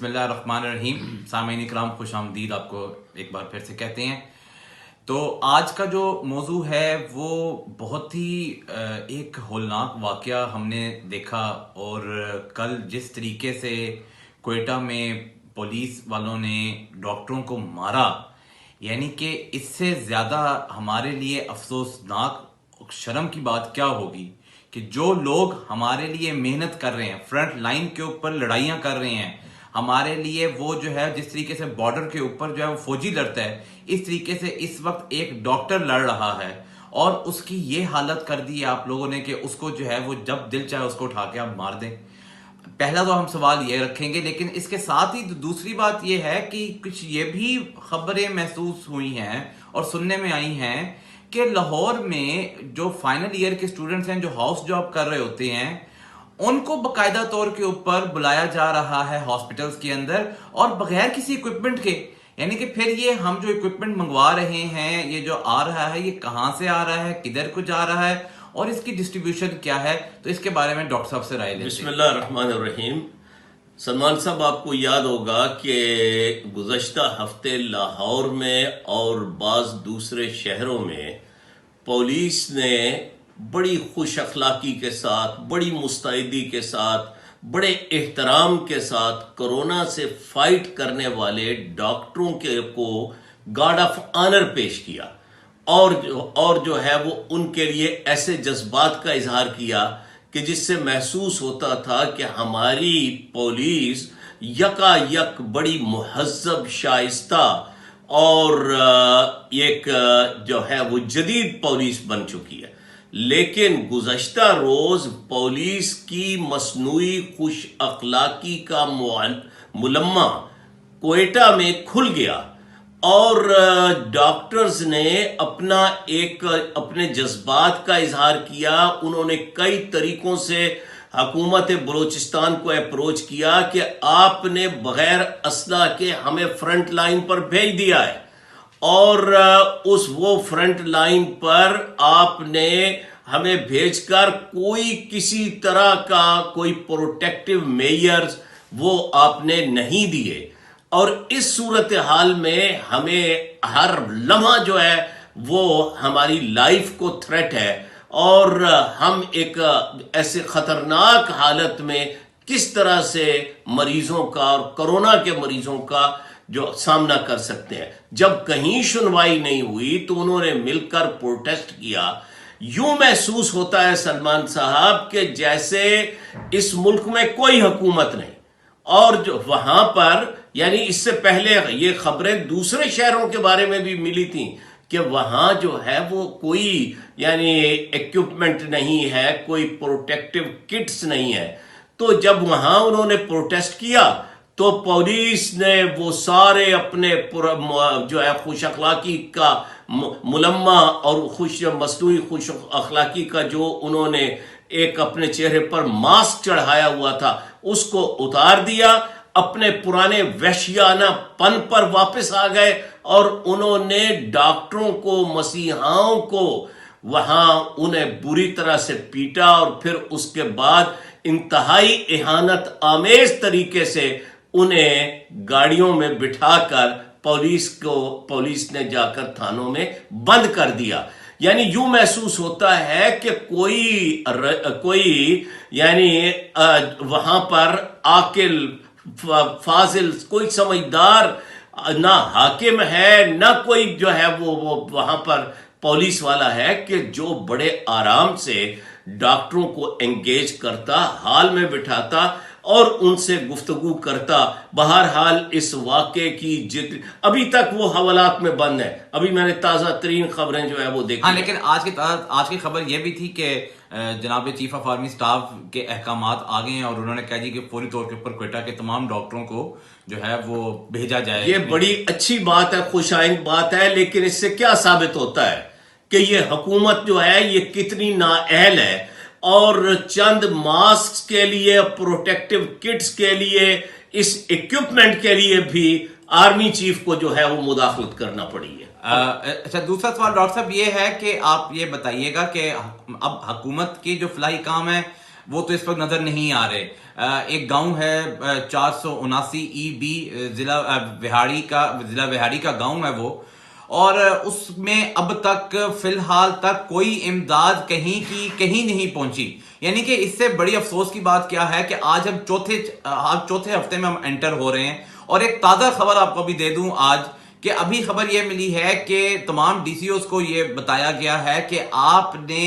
بسم اللہ الرحمن الرحیم. سامعین کرام خوش آمدید آپ کو ایک بار پھر سے کہتے ہیں. تو آج کا جو موضوع ہے وہ بہت ہی ایک ہولناک واقعہ ہم نے دیکھا, اور کل جس طریقے سے کوئٹہ میں پولیس والوں نے ڈاکٹروں کو مارا, یعنی کہ اس سے زیادہ ہمارے لیے افسوسناک شرم کی بات کیا ہوگی کہ جو لوگ ہمارے لیے محنت کر رہے ہیں, فرنٹ لائن کے اوپر لڑائیاں کر رہے ہیں ہمارے لیے, وہ جو ہے جس طریقے سے بارڈر کے اوپر جو ہے وہ فوجی لڑتا ہے, اس طریقے سے اس وقت ایک ڈاکٹر لڑ رہا ہے, اور اس کی یہ حالت کر دی ہے آپ لوگوں نے کہ اس کو جو ہے وہ جب دل چاہے اس کو اٹھا کے آپ مار دیں. پہلا تو ہم سوال یہ رکھیں گے, لیکن اس کے ساتھ ہی دوسری بات یہ ہے کہ کچھ یہ بھی خبریں محسوس ہوئی ہیں اور سننے میں آئی ہیں کہ لاہور میں جو فائنل ایئر کے اسٹوڈنٹس ہیں جو ہاؤس جاب کر رہے ہوتے ہیں, ان کو باقاعدہ طور کے اوپر بلایا جا رہا ہے ہاسپٹلز کے اندر اور بغیر کسی اکوپمنٹ کے. یعنی کہ پھر یہ ہم جو اکوپمنٹ منگوا رہے ہیں, یہ جو آ رہا ہے یہ کہاں سے آ رہا ہے, کدھر کو جا رہا ہے, اور اس کی ڈسٹریبیوشن کیا ہے, تو اس کے بارے میں ڈاکٹر صاحب سے رائے لیتے ہیں. بسم اللہ الرحمن الرحیم. سلمان صاحب, آپ کو یاد ہوگا کہ گزشتہ ہفتے لاہور میں اور بعض دوسرے شہروں میں پولیس نے بڑی خوش اخلاقی کے ساتھ, بڑی مستعدی کے ساتھ, بڑے احترام کے ساتھ کرونا سے فائٹ کرنے والے ڈاکٹروں کو گارڈ آف آنر پیش کیا, اور جو ہے وہ ان کے لیے ایسے جذبات کا اظہار کیا کہ جس سے محسوس ہوتا تھا کہ ہماری پولیس یکا یک بڑی مہذب, شائستہ اور ایک جو ہے وہ جدید پولیس بن چکی ہے. لیکن گزشتہ روز پولیس کی مصنوعی خوش اخلاقی کا ملمہ کوئٹہ میں کھل گیا, اور ڈاکٹرز نے اپنے جذبات کا اظہار کیا. انہوں نے کئی طریقوں سے حکومت بلوچستان کو اپروچ کیا کہ آپ نے بغیر اسلحہ کے ہمیں فرنٹ لائن پر بھیج دیا ہے, اور وہ فرنٹ لائن پر آپ نے ہمیں بھیج کر کوئی کسی طرح کا کوئی پروٹیکٹیو میئرز وہ آپ نے نہیں دیے. اور اس صورتحال میں ہمیں ہر لمحہ جو ہے وہ ہماری لائف کو تھریٹ ہے, اور ہم ایک ایسے خطرناک حالت میں کس طرح سے مریضوں کا اور کرونا کے مریضوں کا جو سامنا کر سکتے ہیں. جب کہیں سنوائی نہیں ہوئی تو انہوں نے مل کر پروٹیسٹ کیا. یوں محسوس ہوتا ہے سلمان صاحب کہ جیسے اس ملک میں کوئی حکومت نہیں, اور جو وہاں پر یعنی اس سے پہلے یہ خبریں دوسرے شہروں کے بارے میں بھی ملی تھیں کہ وہاں جو ہے وہ کوئی یعنی ایکوپمنٹ نہیں ہے, کوئی پروٹیکٹیو کٹس نہیں ہے. تو جب وہاں انہوں نے پروٹیسٹ کیا تو پولیس نے وہ سارے اپنے جو ہے خوش اخلاقی کا ملمہ اور مصنوعی خوش اخلاقی کا جو انہوں نے ایک اپنے چہرے پر ماسک چڑھایا ہوا تھا اس کو اتار دیا, اپنے پرانے وحشیانہ پن پر واپس آ گئے, اور انہوں نے ڈاکٹروں کو, مسیحاؤں کو وہاں انہیں بری طرح سے پیٹا, اور پھر اس کے بعد انتہائی اہانت آمیز طریقے سے انہیں گاڑیوں میں بٹھا کر پولیس نے جا کر تھانوں میں بند کر دیا. یعنی یوں محسوس ہوتا ہے کہ کوئی یعنی وہاں پر عاقل, فاضل, کوئی سمجھدار نہ حاکم ہے, نہ کوئی جو ہے وہ وہاں پر پولیس والا ہے کہ جو بڑے آرام سے ڈاکٹروں کو انگیج کرتا, حال میں بٹھاتا اور ان سے گفتگو کرتا. بہرحال اس واقعے کی ابھی تک وہ حوالات میں بند ہے. ابھی میں نے تازہ ترین خبریں جو ہے وہ دیکھی. ہاں, لیکن آج کی خبر یہ بھی تھی کہ جناب چیف آف آرمی سٹاف کے احکامات آ گئے ہیں, اور انہوں نے کہا جی کہ فوری طور کے اوپر کوئٹہ کے تمام ڈاکٹروں کو جو ہے وہ بھیجا جائے. یہ بڑی اچھی بات ہے, خوش آئند بات ہے, لیکن اس سے کیا ثابت ہوتا ہے کہ یہ حکومت جو ہے یہ کتنی نااہل ہے, اور چند ماسک کے لیے, پروٹیکٹیو کٹس کے لیے, اس ایکوپمنٹ کے لیے بھی آرمی چیف کو جو ہے وہ مداخلت کرنا پڑی ہے. اچھا, دوسرا سوال ڈاکٹر صاحب یہ ہے کہ آپ یہ بتائیے گا کہ اب حکومت کی جو فلاحی کام ہے وہ تو اس وقت نظر نہیں آ رہے. ایک گاؤں ہے 479 EB ضلع وہاڑی کا گاؤں ہے وہ, اور اس میں اب تک فی الحال تک کوئی امداد کہیں نہیں پہنچی. یعنی کہ اس سے بڑی افسوس کی بات کیا ہے کہ آج ہم چوتھے ہفتے میں ہم انٹر ہو رہے ہیں, اور ایک تازہ خبر آپ کو بھی دے دوں آج کہ ابھی خبر یہ ملی ہے کہ تمام DCOs کو یہ بتایا گیا ہے کہ آپ نے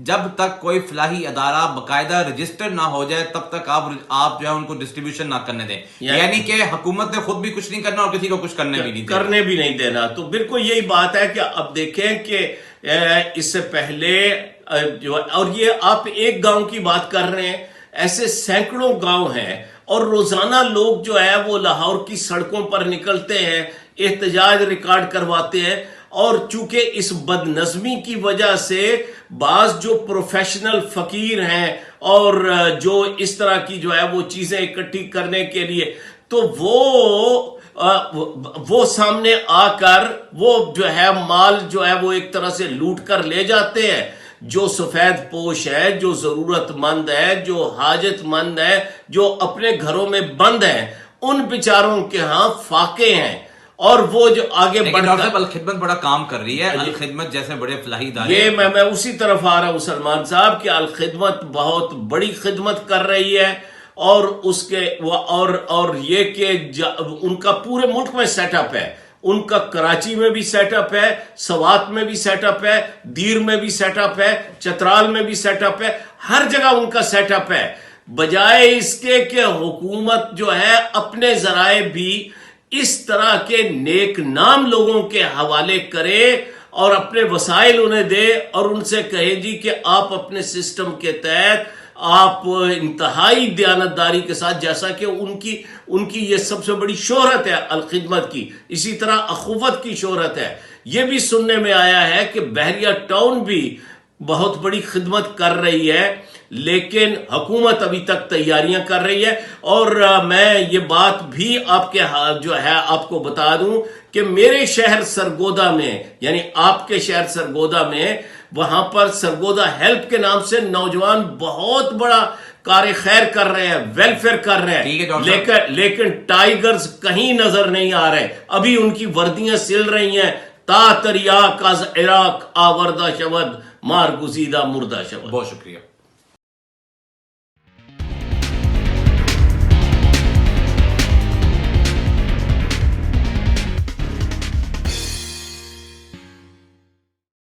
جب تک کوئی فلاحی ادارہ باقاعدہ رجسٹر نہ ہو جائے تب تک آپ جو ہے ان کو ڈسٹریبیوشن نہ کرنے دیں. یعنی کہ حکومت نے خود بھی کچھ نہیں کرنا اور کسی کو کچھ کرنے بھی نہیں دینا. تو بالکل یہی بات ہے کہ اب دیکھیں کہ اس سے پہلے جو, اور یہ آپ ایک گاؤں کی بات کر رہے ہیں, ایسے سینکڑوں گاؤں ہیں, اور روزانہ لوگ جو ہے وہ لاہور کی سڑکوں پر نکلتے ہیں, احتجاج ریکارڈ کرواتے ہیں. اور چونکہ اس بد نظمی کی وجہ سے بعض جو پروفیشنل فقیر ہیں اور جو اس طرح کی جو ہے وہ چیزیں اکٹھی کرنے کے لیے, تو وہ سامنے آ کر وہ جو ہے مال جو ہے وہ ایک طرح سے لوٹ کر لے جاتے ہیں. جو سفید پوش ہے, جو ضرورت مند ہے, جو حاجت مند ہے, جو اپنے گھروں میں بند ہیں, ان بیچاروں کے ہاں فاقے ہیں. اور وہ جو آگے بڑھ کر الخدمت بڑا کام کر رہی ہے, الخدمت جیسے بڑے فلاحی ادارے, یہ میں اسی طرف آ رہا ہوں سلمان صاحب کہ الخدمت بہت بڑی خدمت کر رہی ہے. اور اس کے اور یہ کہ ان کا پورے ملک میں سیٹ اپ ہے. ان کا کراچی میں بھی سیٹ اپ ہے, سوات میں بھی سیٹ اپ ہے, دیر میں بھی سیٹ اپ ہے, چترال میں بھی سیٹ اپ ہے, ہر جگہ ان کا سیٹ اپ ہے. بجائے اس کے کہ حکومت جو ہے اپنے ذرائع بھی اس طرح کے نیک نام لوگوں کے حوالے کرے اور اپنے وسائل انہیں دے, اور ان سے کہے جی کہ آپ اپنے سسٹم کے تحت آپ انتہائی دیانتداری کے ساتھ, جیسا کہ ان کی یہ سب سے بڑی شہرت ہے الخدمت کی, اسی طرح اخوت کی شہرت ہے. یہ بھی سننے میں آیا ہے کہ بحریہ ٹاؤن بھی بہت بڑی خدمت کر رہی ہے, لیکن حکومت ابھی تک تیاریاں کر رہی ہے. اور میں یہ بات بھی آپ کے جو ہے آپ کو بتا دوں کہ میرے شہر سرگودا میں, یعنی آپ کے شہر سرگودا میں, وہاں پر سرگودا ہیلپ کے نام سے نوجوان بہت بڑا کار خیر کر رہے ہیں, ویلفیئر کر رہے ہیں, لیکن ٹائیگرز کہیں نظر نہیں آ رہے. ابھی ان کی وردیاں سل رہی ہیں, تا تریاک از عراق آوردہ شود مار گزیدہ مردہ شود. بہت شکریہ.